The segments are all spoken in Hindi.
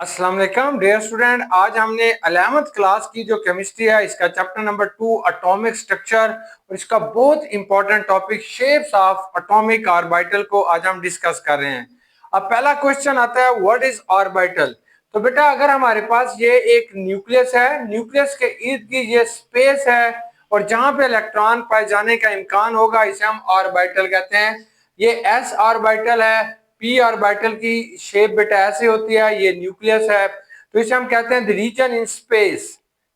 अस्सलाम वालेकुम डियर स्टूडेंट। आज हमने 11th क्लास की जो केमिस्ट्री है इसका चैप्टर नंबर 2 एटॉमिक स्ट्रक्चर और इसका बहुत important topic shapes of atomic orbital को आज हम डिस्कस कर रहे हैं। अब पहला क्वेश्चन आता है व्हाट इज ऑर्बिटल। तो बेटा अगर हमारे पास ये एक न्यूक्लियस है, न्यूक्लियस के इर्द गिर्द ये स्पेस है और जहां पे इलेक्ट्रॉन पाए जाने का इम्कान होगा इसे हम ऑर्बिटल कहते हैं। ये एस ऑर्बिटल है, पी ऑर्बिटल की शेप बेटा ऐसे होती है, ये न्यूक्लियस है तो इसे हम कहते हैं द रीजन इन स्पेस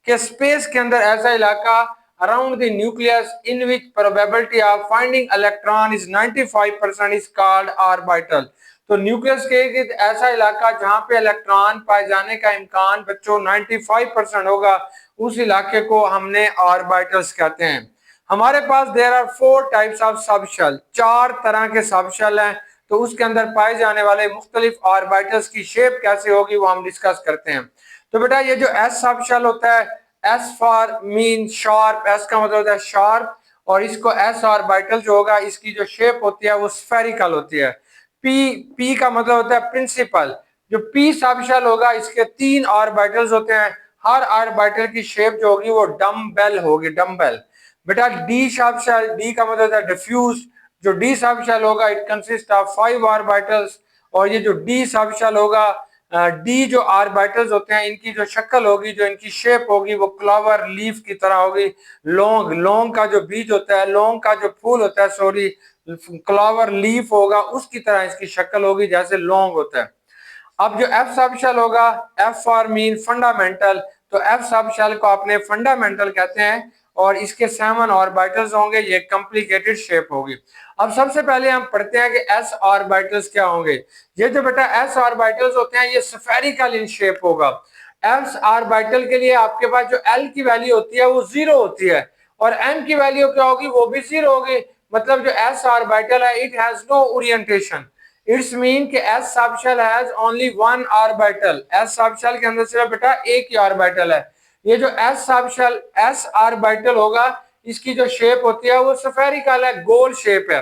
के स्पेस के अंदर ऐसा इलाका around the nucleus in which probability of finding electron is 95% is called orbital. तो न्यूक्लियस के इर्द ऐसा इलाका जहां पे इलेक्ट्रॉन पाए जाने का इम्कान बच्चों 95% होगा, उस इलाके को हमने ऑर्बिटल्स कहते हैं। हमारे पास there are 4 types of subshell, 4 तरह के सबशेल हैं। तो उसके अंदर पाए जाने वाले मुख्तलिफ ऑर्बिटल्स की शेप कैसे होगी वो हम डिस्कस करते हैं। तो बेटा ये जो एस सबशेल होता है, S for mean sharp, S का मतलब होता है शार्प, और इसको एस ऑर्बिटल जो होगा इसकी जो शेप होती है वो स्फेरिकल होती है। पी का मतलब होता है प्रिंसिपल। जो पी सबशेल होगा इसके 3 ऑर्बिटल्स होते हैं, हर ऑर्बिटल की शेप जो होगी वो डम्बेल होगी, डम्बेल। बेटा डी सबशेल, डी का मतलब होता है डिफ्यूज। जो डी सबशेल होगा इट कंसिस्ट ऑफ 5 ऑर्बिटल्स, और ये जो डी सबशेल होगा, डी जो ऑर्बिटल्स होते हैं इनकी जो शक्ल होगी, जो इनकी शेप होगी वो क्लावर लीफ की तरह होगी। लौंग, लौंग का जो बीज होता है, लौंग का जो फूल होता है, सॉरी, क्लावर लीफ होगा उसकी तरह इसकी शक्ल होगी जैसे लौंग होता है। अब जो एफ सबशेल होगा, एफ फॉर मीन फंडामेंटल, तो एफ सबशेल को अपने फंडामेंटल कहते हैं और इसके 7 ऑर्बिटल्स होंगे, ये कॉम्प्लिकेटेड शेप होगी। अब सबसे पहले हम पढ़ते हैं कि एस ऑर्बिटल्स क्या होंगे। ये जो बेटा एस ऑर्बिटल्स होते हैं ये स्फेरिकल इन शेप होगा। एस ऑर्बिटल के लिए आपके पास जो एल की वैल्यू होती है वो 0 होती है और एम की वैल्यू क्या होगी, वो भी 0 होगी। मतलब जो एस ऑर्बिटल है it has no orientation. It's mean कि s subshell has only one orbital. S subshell के अंदर सिर्फ बेटा एक ही ऑर्बिटल है। ये जो एस सबशेल, एस ऑर्बिटल होगा इसकी जो शेप होती है वो स्फेरिकल है, गोल शेप है।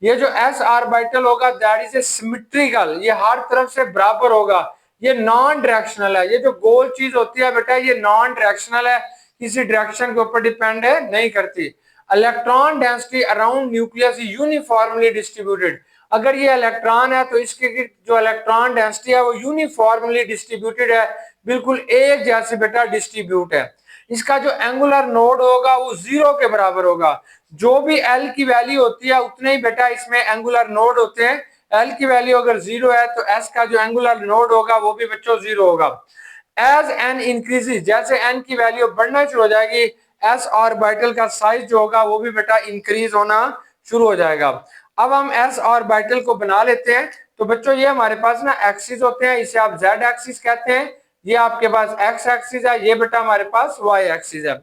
ये जो एस ऑर्बिटल होगा दैट इज ए सिमेट्रिकल, ये हर तरफ से बराबर होगा। ये नॉन डायरेक्शनल है। ये जो गोल चीज होती है बेटा ये नॉन डायरेक्शनल है, किसी डायरेक्शन के ऊपर डिपेंड है नहीं करती। Electron density around nucleus uniformly distributed. अगर ये इलेक्ट्रॉन है तो इसके जो इलेक्ट्रॉन डेंसिटी है वो यूनिफॉर्मली डिस्ट्रीब्यूटेड है, बिल्कुल एक जैसे बेटा डिस्ट्रीब्यूट है। इसका जो एंगुलर नोड होगा वो 0 के बराबर होगा। जो भी एल की वैल्यू होती है उतने ही बेटा इसमें एंगुलर नोड होते हैं। एल की वैल्यू अगर 0 है तो एस का जो एंगुलर नोड होगा वो भी बच्चों 0 होगा। एज एन इंक्रीजेस, जैसे एन की वैल्यू बढ़ना शुरू हो जाएगी, एस ऑर्बिटल का साइज जो होगा वो भी बेटा इंक्रीज होना शुरू हो जाएगा। अब हम एस ऑर्बिटल को बना लेते हैं। तो बच्चों ये हमारे पास ना एक्सिस होते हैं, इसे आप जेड एक्सिस कहते हैं। ये आपके पास एक्स एक्सिस है, ये बेटा हमारे पास वाई एक्सिस है।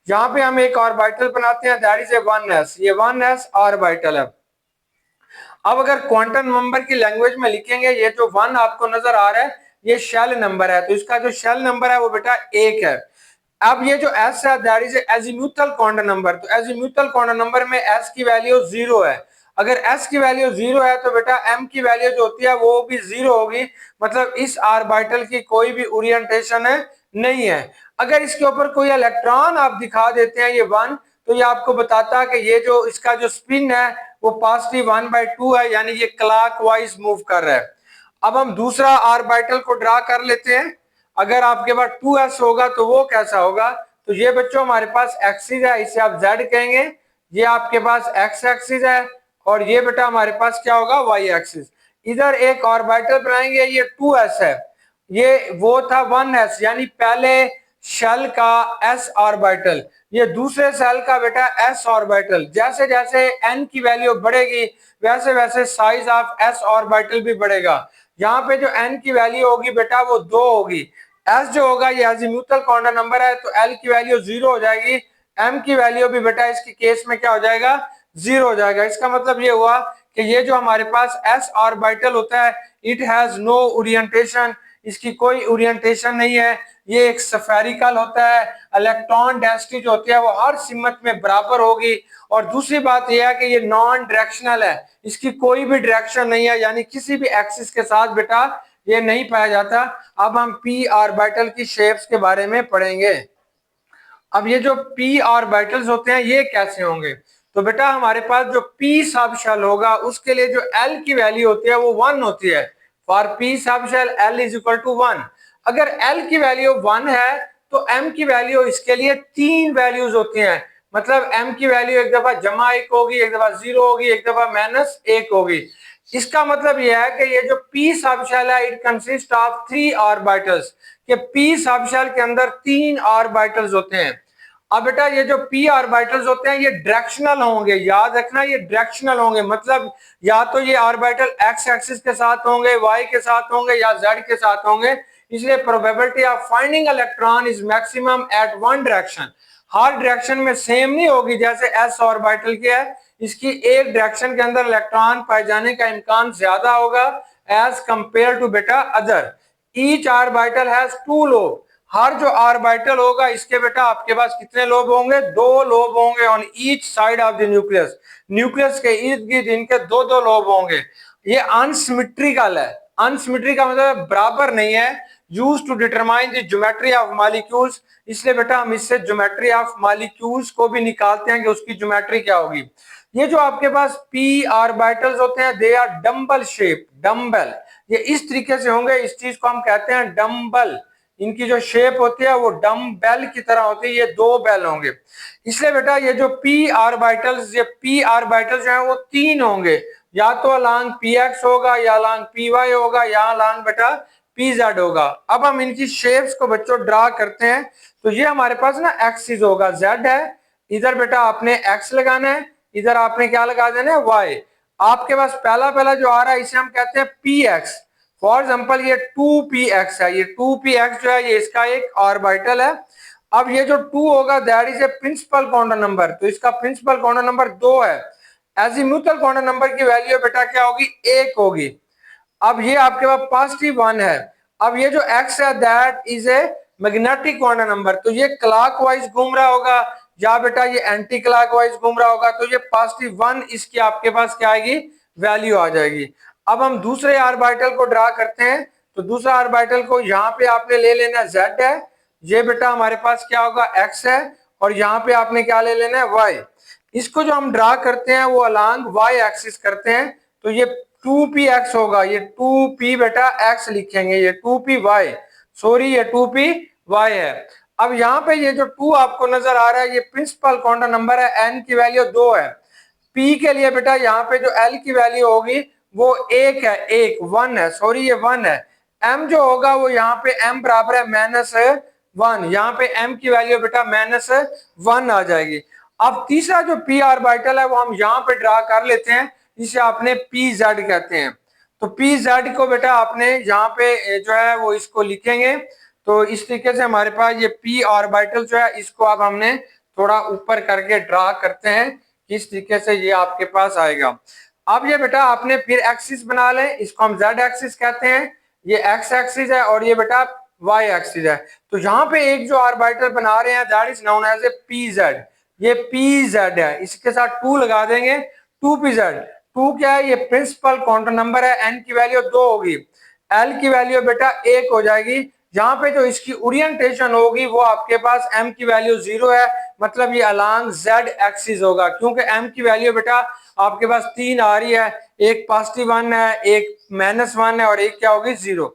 जहां पे हम एक ऑर्बिटल बनाते हैं दैट इज ए 1s, ये 1s ऑर्बिटल है। अब अगर क्वांटम नंबर की लैंग्वेज में लिखेंगे, ये जो 1 आपको नजर आ रहा है ये शेल नंबर है, तो इसका जो शेल नंबर है वो बेटा 1 है। अब ये जो एस है that is azimuthal quantum number, तो एजीम्यूथल क्वांटम नंबर में एस की वैल्यू 0 है। अगर एस की वैल्यू 0 है तो बेटा एम की वैल्यू जो होती है वो भी 0 होगी, मतलब इस ऑर्बिटल की कोई भी ओरिएंटेशन नहीं है। अगर इसके ऊपर कोई इलेक्ट्रॉन आप दिखा देते हैं ये 1, तो ये आपको बताता है कि ये जो इसका जो स्पिन है वो पॉजिटिव 1/2 है, यानी ये क्लॉकवाइज मूव कर रहा है। अब हम दूसरा ऑर्बिटल को ड्रा कर लेते हैं। अगर आपके पास 2s होगा तो वो कैसा होगा, तो ये बच्चों हमारे पास एक्सिस है, इसे आप z कहेंगे। ये आपके पास x एक्सिस है और ये बेटा हमारे पास क्या होगा, y एक्सिस। इधर एक ऑर्बिटल बनाएंगे, ये 2s है, ये वो था 1s, यानी पहले शेल का s ऑर्बिटल, ये दूसरे शेल का बेटा s ऑर्बिटल। जैसे जैसे n की वैल्यू बढ़ेगी वैसे वैसे साइज ऑफ s ऑर्बिटल भी बढ़ेगा। यहाँ पे जो n की वैल्यू होगी बेटा वो 2 होगी। s जो होगा ये अजीमुथल क्वांटम नंबर है तो l की वैल्यू 0 हो जाएगी। m की वैल्यू भी बेटा इसके केस में क्या हो जाएगा, 0 हो जाएगा। इसका मतलब ये हुआ कि ये जो हमारे पास s ऑर्बिटल होता है इट हैज नो ओरिएंटेशन, इसकी कोई ओरिएंटेशन नहीं है, ये एक स्फेरिकल होता है। इलेक्ट्रॉन डेंसिटी जो होती है वो हर सिमत में बराबर होगी। और दूसरी बात यह है कि ये नॉन डायरेक्शनल है, इसकी कोई भी डायरेक्शन नहीं है, यानी किसी भी एक्सिस के साथ बेटा ये नहीं पाया जाता। अब हम p ऑर्बिटल की शेप्स के बारे में पढ़ेंगे। अब ये जो p ऑर्बिटल्स होते हैं ये कैसे होंगे, तो बेटा हमारे पास जो p सब शेल होगा उसके लिए जो l की वैल्यू होती है वो 1 होती है। For p subshell l is equal to 1। अगर l की वैल्यू 1 है तो m की वैल्यू इसके लिए 3 वैल्यूज होती हैं। मतलब m की वैल्यू एक दफा जमा 1 होगी, एक दफा 0 होगी, एक दफा -1 होगी। इसका मतलब यह है कि ये जो p सब शेल है इट कंसिस्ट ऑफ 3 ऑर्बिटल्स, कि p सब शेल के अंदर 3 ऑर्बिटल्स होते हैं। अब बेटा ये जो p ऑर्बिटल्स होते हैं ये डायरेक्शनल होंगे, याद रखना ये डायरेक्शनल होंगे। मतलब या तो ये ऑर्बिटल x एक्सिस के साथ होंगे, y के साथ होंगे या z के साथ होंगे। इसलिए probability of finding electron is maximum at one direction. हर डायरेक्शन में सेम नहीं होगी, जैसे s ऑर्बिटल की है इसकी एक डायरेक्शन के अंदर इलेक्ट्रॉन पाए जाने का इम्कान ज्यादा होगा एज कंपेयर टू बेटा other. Each orbital has 2 lobe. हर जो ऑर्बिटल होगा इसके बेटा आपके पास कितने लोब होंगे, 2 लोब होंगे on each side of the nucleus. Nucleus के इर्द गिर्द इनके 2-2 लोब होंगे। ये अनसिमेट्रिकल है। अनसिमेट्री का मतलब बराबर नहीं है। Use to determine the geometry of molecules. इसलिए बेटा हम इससे ज्योमेट्री ऑफ मॉलिक्यूल्स को भी निकालते हैं कि उसकी ज्योमेट्री क्या होगी। ये जो आपके पास p ऑर्बिटल्स होते हैं they are dumbbell shape, dumbbell. ये इस तरीके से होंगे, इस चीज को हम कहते हैं डम्बल। इनकी जो शेप होती है वो डम्बेल की तरह होती है, ये 2 बेल होंगे। इसलिए बेटा ये जो p ऑर्बिटल्स, ये p ऑर्बिटल्स जो है वो 3 होंगे, या तो अलोंग px होगा या अलोंग py होगा या अलोंग बेटा pz होगा। अब हम इनकी शेप्स को बच्चों ड्रा करते हैं। तो ये हमारे पास ना एक्सिस होगा, z है, इधर बेटा आपने x लगाना है, इधर आपने क्या लगा देना है y। आपके पास पहला जो आ रहा है इसे हम कहते हैं px। फॉर एग्जाम्पल ये 2px है, ये 2px जो है ये इसका एक ऑर्बिटल है। अब ये जो 2 होगा that is a principal quantum number, तो इसका प्रिंसिपल क्वांटम नंबर 2 है। एजीमुथल क्वांटम नंबर की वैल्यू बेटा क्या होगी, 1 होगी। अब ये आपके पास पॉजिटिव 1 है। अब ये जो x है that is a magnetic quantum number, तो ये क्लॉकवाइज घूम रहा होगा या बेटा ये एंटी क्लॉकवाइज घूम रहा होगा, तो ये पॉजिटिव 1 इसकी आपके पास क्या आएगी, वैल्यू आ जाएगी। अब हम दूसरे ऑर्बिटल को ड्रा करते हैं। तो दूसरा ऑर्बिटल को यहाँ पे आपने ले लेना z है, ये बेटा हमारे पास क्या होगा x है, और यहाँ पे आपने क्या ले लेना है y। इसको जो हम ड्रा करते हैं वो अलोंग y एक्सिस करते हैं, तो ये 2px होगा, ये 2p बेटा x लिखेंगे, ये 2py, सॉरी ये 2py है। अब यहाँ पे ये जो 2 आपको नजर आ रहा है ये प्रिंसिपल क्वांटम नंबर है, n की वैल्यू 2 है। p के लिए बेटा यहाँ पे जो l की वैल्यू होगी वो 1 है, 1 है, सॉरी ये 1 है। m जो होगा वो यहाँ पे m बराबर है -1, यहाँ पे m की वैल्यू बेटा -1 आ जाएगी। अब तीसरा जो p ऑर्बिटल है वो हम यहाँ पे ड्रा कर लेते हैं, जिसे आपने pz कहते हैं। तो pz को बेटा आपने यहाँ पे जो है वो इसको लिखेंगे। तो इस तरीके से हमारे पास ये p ऑर्बिटल जो है इसको अब हमने थोड़ा ऊपर करके ड्रा करते हैं, किस तरीके से ये आपके पास आएगा। अब ये बेटा आपने फिर एक्सिस बना लें, इसको हम z एक्सिस कहते हैं, ये x एक्सिस है और ये बेटा y एक्सिस है। तो यहाँ पे एक जो ऑर्बिटल बना रहे हैं that is known as a pz, ये pz है, इसके साथ 2 लगा देंगे, 2pz। 2 क्या है, ये प्रिंसिपल क्वांटम नंबर है, n की वैल्यू 2 होगी, l की वैल्यू बेटा 1 हो जाएगी। यहाँ पे जो इसकी ओरिएंटेशन होगी वो आपके पास m की वैल्यू 0 है, मतलब ये अलोंग z एक्सिस होगा, क्योंकि m की वैल्यू बेटा आपके पास 3 आ रही है, एक पॉजिटिव 1 है, एक -1 है और एक क्या होगी 0।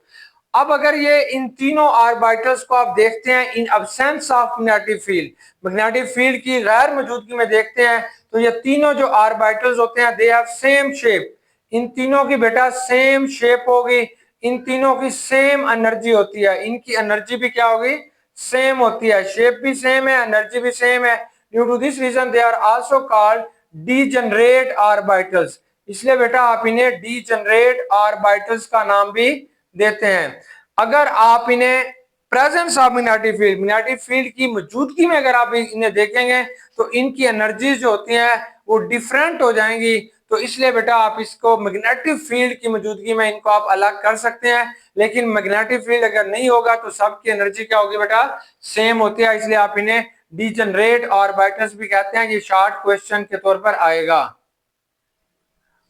अब अगर ये इन तीनों ऑर्बिटल्स को आप देखते हैं इन absence of magnetic field, magnetic field की गैर मौजूदगी में देखते हैं, तो ये तीनों जो ऑर्बिटल्स होते हैं दे हैव सेम शेप। इन तीनों की बेटा सेम शेप होगी, इन तीनों की सेम एनर्जी होती है, इनकी एनर्जी भी क्या होगी, सेम होती है, शेप भी सेम है, एनर्जी भी सेम है। Due to this reason they are also called degenerate orbitals. इसलिए बेटा आप इन्हें डीजेनरेट ऑर्बिटल्स का नाम भी देते हैं। अगर आप इन्हें प्रेजेंस ऑफ मैग्नेटिक फील्ड की मौजूदगी में अगर आप इन्हें देखेंगे तो इनकी एनर्जीज जो होती हैं वो डिफरेंट हो जाएंगी। तो इसलिए बेटा आप इसको मैग्नेटिक फील्ड की मौजूदगी में इनको आप अलग कर सकते हैं, लेकिन मैग्नेटिक फील्ड अगर नहीं होगा तो सबकी एनर्जी क्या होगी बेटा, सेम होती है। इसलिए आप इन्हें डीजेनरेट ऑर्बिटल्स भी कहते हैं। ये शॉर्ट क्वेश्चन के तौर पर आएगा।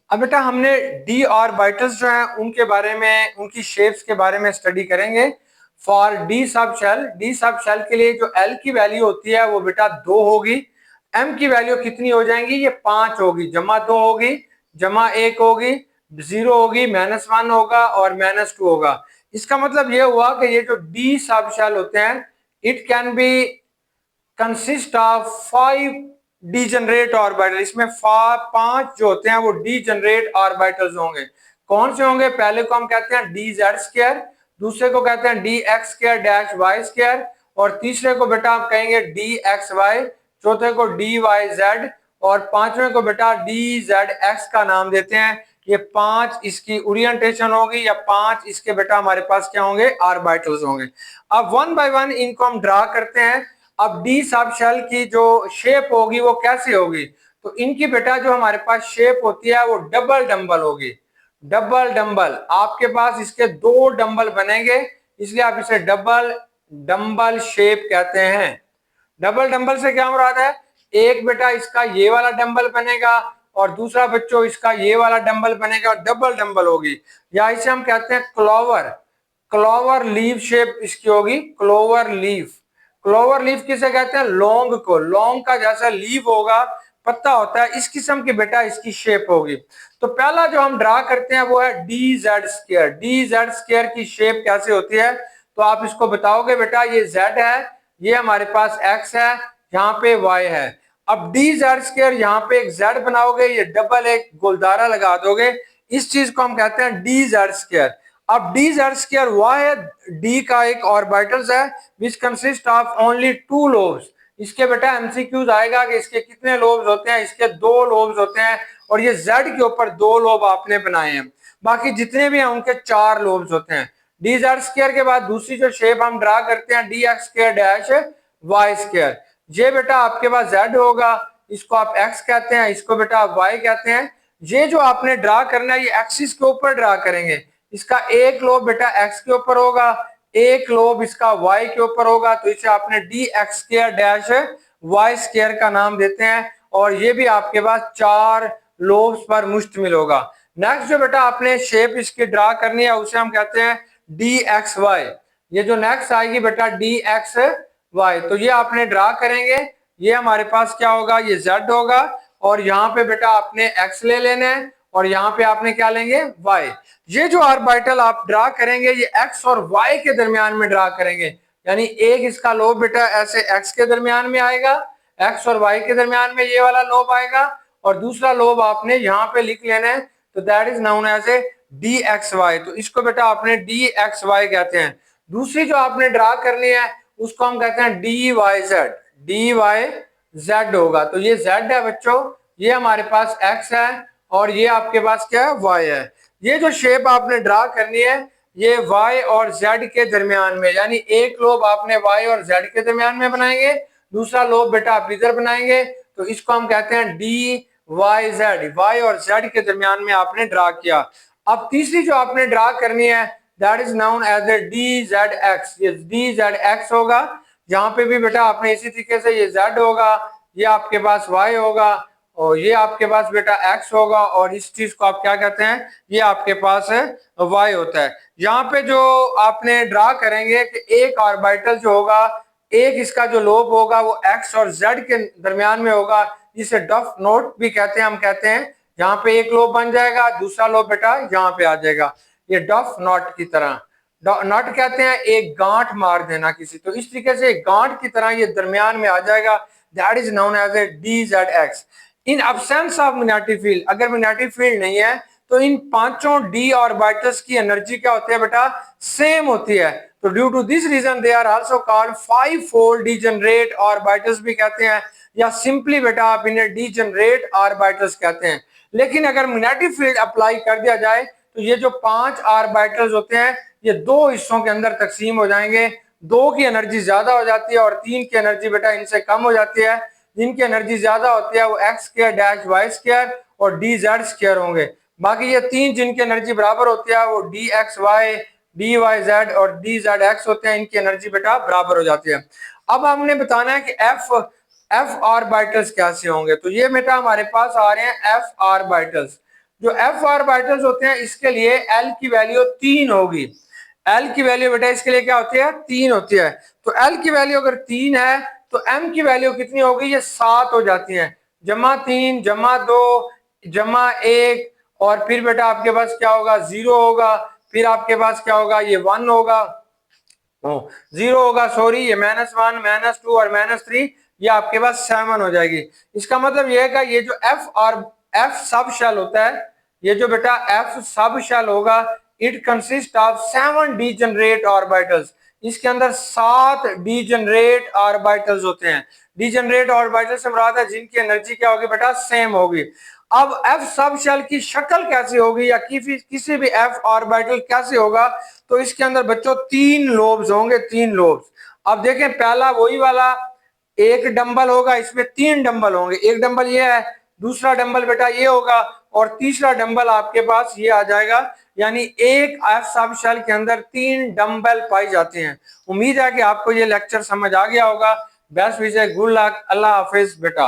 अब बेटा हमने डी ऑर्बिटल्स जो हैं उनके बारे में, उनकी शेप्स के बारे में स्टडी करेंगे। फॉर डी सब शेल के लिए जो एल की वैल्यू होती है वो बेटा 2 होगी। एम की वैल्यू कितनी हो जाएंगी, ये 5 होगी, जमा 2 होगी, जमा 1 होगी, 0 होगी, -1 होगा और -2 होगा। इसका मतलब ये हुआ कि ये जो डी सब शेल होते हैं, it can be consist of 5 degenerate orbital. इसमें 5 जो होते हैं वो डीजनरेट ऑर्बिटल्स होंगे। कौन से होंगे? पहले को हम कहते हैं डी जेड स्क्वायर, दूसरे को कहते हैं d x square dash Y square, और तीसरे को बेटा आप कहेंगे डी एक्स वाई, चौथे को डी वाई जेड, और पांचवें को बेटा डी जेड एक्स का नाम देते हैं। ये 5 इसकी ओरिएंटेशन होगी, या 5 इसके बेटा हमारे पास क्या होंगे? ऑर्बिटल्स होंगे। अब वन बाय वन इनको हम ड्रा करते हैं। अब डी सब शेल की जो शेप होगी वो कैसे होगी? तो इनकी बेटा जो हमारे पास शेप होती है वो डबल डंबल होगी। डबल डंबल, आपके पास इसके 2 डंबल बनेंगे, इसलिए आप इसे डबल डंबल शेप कहते हैं। डबल डंबल से क्या मुराद है? एक बेटा इसका ये वाला डंबल बनेगा और दूसरा बच्चों इसका ये वाला डंबल बनेगा और डबल डंबल होगी। या इसे हम कहते हैं क्लोवर, क्लोवर लीफ शेप इसकी होगी, क्लोवर लीफ। क्लोवर लीफ किसे कहते हैं? लौंग को। लौंग का जैसा लीफ होगा, पत्ता होता है, इस किस्म की बेटा इसकी शेप होगी। तो पहला जो हम ड्रा करते हैं वो है D Z square. D Z square की शेप कैसे होती है? तो आप इसको बताओगे बेटा ये जेड है, ये हमारे पास एक्स है, यहाँ पे वाई है। अब डी जेड स्क्वायर यहाँ पे एक जेड बनाओगे, ये डबल एक गुलदारा लगा दोगे, इस चीज को हम कहते हैं डी जेड स्क्वायर। अब डी जेड स्क्वायर वह है, डी का एक ऑर्बिटल्स है which consist of only 2 lobes. इसके बेटा एमसीक्यूज आएगा कि इसके कितने लोब्स होते हैं? इसके 2 लोब्स होते हैं, और ये जेड के ऊपर 2 लोब आपने बनाए हैं, बाकी जितने भी हैं उनके 4 लोब्स होते हैं। डी जेड स्क्वायर के बाद दूसरी जो शेप हम ड्रा करते हैं d x square dash Y square. ये बेटा आपके पास जेड होगा, इसको आप एक्स कहते हैं, इसको बेटा आप वाई कहते हैं। ये जो आपने ड्रा करना है ये एक्सिस के ऊपर ड्रा करेंगे। इसका एक लोब बेटा एक्स के ऊपर होगा, एक लोब इसका वाई के ऊपर होगा, तो इसे आपने d x square dash Y square का नाम देते हैं, और ये भी आपके पास 4 लोब्स पर मुश्तमिल होगा। नेक्स्ट जो बेटा आपने शेप इसकी ड्रा करनी है उसे हम कहते हैं डी एक्स वाई। ये जो नेक्स्ट आएगी बेटा डी एक्स वाई, तो ये आपने ड्रा करेंगे, ये हमारे पास क्या होगा? ये जेड होगा, और यहाँ पे बेटा आपने एक्स ले लेना है, और यहाँ पे आपने क्या लेंगे? वाई। ये जो ऑर्बिटल आप ड्रा करेंगे ये एक्स और वाई के दरमियान में ड्रा करेंगे, यानी एक इसका लोब बेटा ऐसे एक्स के दरमियान में आएगा, एक्स और वाई के दरमियान में ये वाला लोब आएगा, और दूसरा लोब आपने यहाँ पे लिख लेना है, तो that is known as a d x y. तो इसको बेटा आपने डी एक्स वाई कहते हैं। दूसरी जो आपने ड्रा करनी है उसको हम कहते हैं d Y z. D Y z होगा, तो ये जेड है बच्चों, ये हमारे पास एक्स है, और ये आपके पास क्या है? वाई है। ये जो शेप आपने ड्रा करनी है ये y और z के दरमियान में, यानी एक लोब आपने y और z के दरमियान में बनाएंगे, दूसरा लोब बेटा आप इधर बनाएंगे, तो इसको हम कहते हैं डी वाई जेड। y और z के दरमियान में आपने ड्रा किया। अब तीसरी जो आपने ड्रा करनी है that is known as a D Z X. ये डी जेड एक्स होगा, यहाँ पे भी बेटा आपने इसी तरीके से ये z होगा, ये आपके पास y होगा, और ये आपके पास बेटा x होगा, और इस चीज को आप क्या कहते हैं? ये आपके पास है y होता है। यहाँ पे जो आपने ड्रा करेंगे कि एक ऑर्बिटल जो होगा, एक इसका जो लोब होगा वो x और z के दरमियान में होगा, जिसे डफ नोट भी कहते हैं। हम कहते हैं यहाँ पे एक लोब बन जाएगा, दूसरा लोब बेटा यहाँ पे आ जाएगा, ये डफ नॉट की तरह। नॉट कहते हैं एक गांठ मार देना किसी, तो इस तरीके से एक गांठ की तरह ये दरमियान में आ जाएगा, that is known as a D Z X. In absence of magnetic field, अगर मैग्नेटिक फील्ड नहीं है तो इन पांचों डी ऑर्बिटल्स की एनर्जी क्या होती है बेटा? सेम होती है। तो due to this reason they are also called 5-fold degenerate orbitals भी कहते हैं, या सिंपली बेटा आप इन्हें डीजनरेट ऑर्बिटल्स कहते हैं। लेकिन अगर मैग्नेटिक फील्ड अप्लाई कर दिया जाए तो ये जो 5 ऑर्बिटल्स होते हैं ये 2 हिस्सों के अंदर तकसीम हो जाएंगे। 2 की एनर्जी ज्यादा हो जाती है और 3 की एनर्जी बेटा इनसे कम हो जाती है। जिनकी एनर्जी ज्यादा होती है वो X square dash Y square और डी जेड स्क्वायर होंगे। बाकी ये 3 जिनकी एनर्जी बराबर होती है वो D x Y, D Y Z और डी जेड एक्स होते हैं, इनकी एनर्जी बेटा बराबर हो जाती है। अब हमने बताना है कि एफ ऑर्बिटल्स कैसे होंगे। तो ये बेटा हमारे पास आ रहे हैं एफ ऑर्बिटल्स। जो एफ ऑर्बिटल्स होते हैं इसके लिए एल की वैल्यू 3 होगी। एल की वैल्यू बेटा इसके लिए क्या होती है, 3 होती है। तो एल की वैल्यू अगर 3 है तो एम की वैल्यू कितनी होगी, ये 7 हो जाती है। जमा 3 जमा 2 जमा 1 और फिर बेटा आपके पास क्या होगा, 0 होगा। फिर आपके पास क्या होगा, ये 1 होगा, 0 होगा, सॉरी, ये -1 -2 और -3, ये आपके पास 7 हो जाएगी। इसका मतलब ये है कि ये जो एफ और एफ सब शेल होता है, ये जो बेटा एफ सब शेल होगा, it consist of 7 degenerate orbitals. इसके अंदर 7 डीजनरेट ऑर्बिटल्स होते हैं। डीजनरेट ऑर्बिटल से मुराद है जिनकी एनर्जी क्या होगी बेटा, सेम होगी। अब एफ सब शेल की शक्ल कैसे होगी या किसी भी एफ ऑर्बिटल कैसे होगा, तो इसके अंदर बच्चों 3 लोब्स होंगे, 3 लोब्स। अब देखें पहला वही वाला एक डंबल होगा, इसमें 3 डंबल होंगे। एक डंबल ये है, दूसरा डंबल बेटा ये होगा और तीसरा डंबल आपके पास ये आ जाएगा। यानी एक एफ सब शेल के अंदर 3 डंबल पाए जाते हैं। उम्मीद है कि आपको ये लेक्चर समझ आ गया होगा। बेस्ट विशेष, गुड लक, अल्लाह हाफिज बेटा।